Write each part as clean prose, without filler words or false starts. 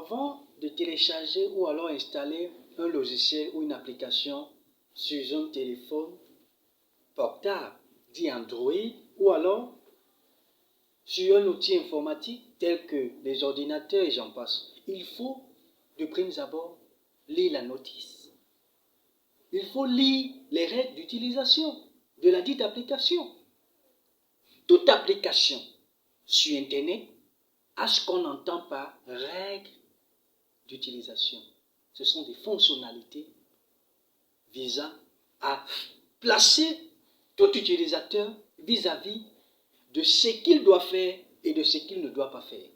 Avant de télécharger ou alors installer un logiciel ou une application sur un téléphone portable, dit Android, ou alors sur un outil informatique tel que les ordinateurs et j'en passe, il faut de prime abord lire la notice. Il faut lire les règles d'utilisation de la dite application. Toute application sur Internet a ce qu'on entend par règles d'utilisation. Ce sont des fonctionnalités visant à placer tout utilisateur vis-à-vis de ce qu'il doit faire et de ce qu'il ne doit pas faire.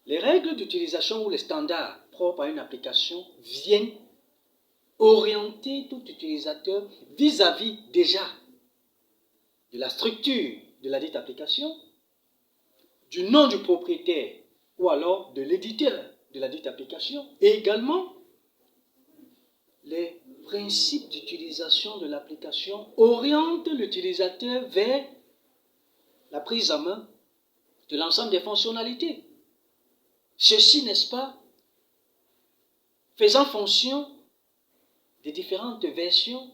Les règles d'utilisation ou les standards propres à une application viennent orienter tout utilisateur vis-à-vis déjà de la structure de la dite application, du nom du propriétaire ou alors de l'éditeur de la dite application et également les principes d'utilisation de l'application orientent l'utilisateur vers la prise en main de l'ensemble des fonctionnalités. Ceci, n'est-ce pas, faisant fonction des différentes versions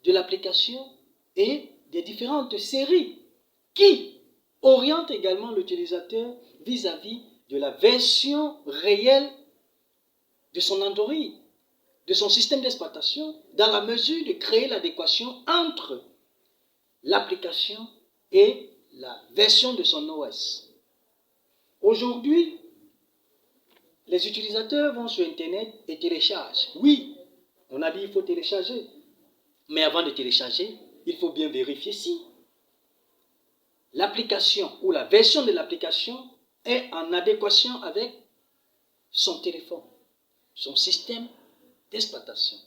de l'application et des différentes séries qui orientent également l'utilisateur vis-à-vis de la version réelle de son Android, de son système d'exploitation, dans la mesure de créer l'adéquation entre l'application et la version de son OS. Aujourd'hui, les utilisateurs vont sur Internet et téléchargent. Oui, on a dit qu'il faut télécharger. Mais avant de télécharger, il faut bien vérifier si l'application ou la version de l'application est en adéquation avec son téléphone, son système d'exploitation,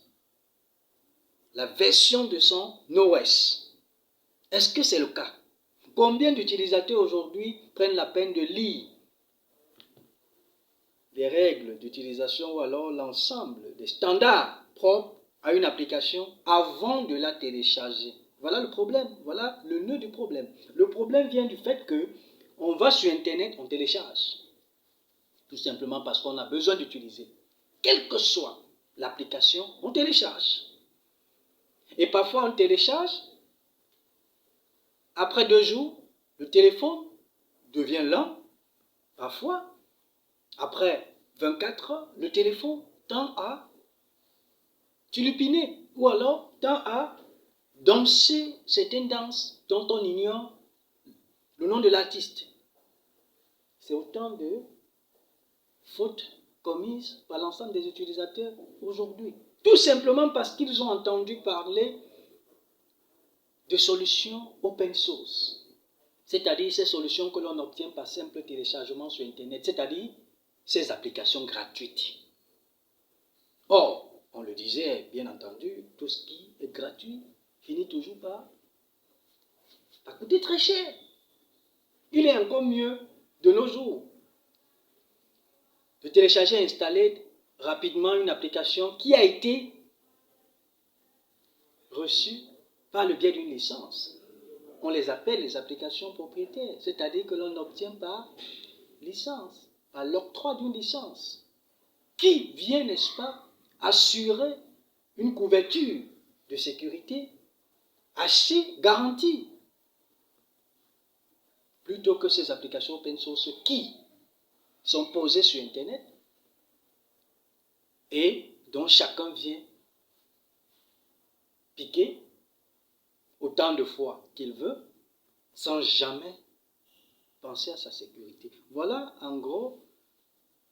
la version de son OS. Est-ce que c'est le cas? Combien d'utilisateurs aujourd'hui prennent la peine de lire les règles d'utilisation ou alors l'ensemble des standards propres à une application avant de la télécharger? Voilà le problème, voilà le nœud du problème. Le problème vient du fait que on va sur Internet, on télécharge. Tout simplement parce qu'on a besoin d'utiliser. Quelle que soit l'application, on télécharge. Et parfois on télécharge, après 2 jours, le téléphone devient lent. Parfois, après 24 heures, le téléphone tend à tulipiner ou alors tend à danser certaines danses dont on ignore le nom de l'artiste. C'est autant de fautes commises par l'ensemble des utilisateurs aujourd'hui. Tout simplement parce qu'ils ont entendu parler de solutions open source. C'est-à-dire ces solutions que l'on obtient par simple téléchargement sur Internet. C'est-à-dire ces applications gratuites. Or, on le disait, bien entendu, tout ce qui est gratuit finit toujours par coûter très cher. Il est encore mieux de nos jours de télécharger et installer rapidement une application qui a été reçue par le biais d'une licence. On les appelle les applications propriétaires, c'est-à-dire que l'on obtient par licence, par l'octroi d'une licence, qui vient, n'est-ce pas, assurer une couverture de sécurité assez garantie, plutôt que ces applications open source qui sont posées sur Internet et dont chacun vient piquer autant de fois qu'il veut, sans jamais penser à sa sécurité. Voilà en gros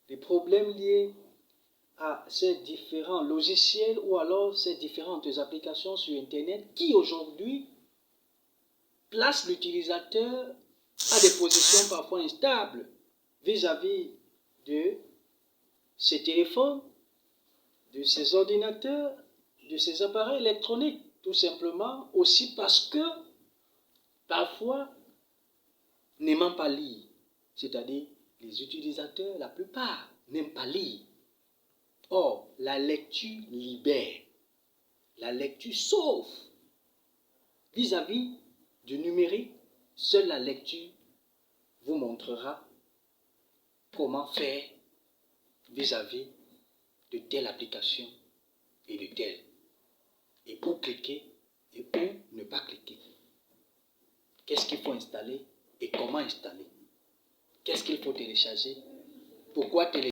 les problèmes liés à ces différents logiciels ou alors ces différentes applications sur Internet qui aujourd'hui placent l'utilisateur à des positions parfois instables vis-à-vis de ses téléphones, de ses ordinateurs, de ses appareils électroniques. Tout simplement aussi parce que parfois n'aimant pas lire, c'est-à-dire les utilisateurs, la plupart n'aiment pas lire. Or, la lecture libère, la lecture sauve. Vis-à-vis du numérique, seule la lecture vous montrera comment faire vis-à-vis de telle application et de telle. Et où cliquer et où ne pas cliquer. Qu'est-ce qu'il faut installer et comment installer. Qu'est-ce qu'il faut télécharger. Pourquoi télécharger.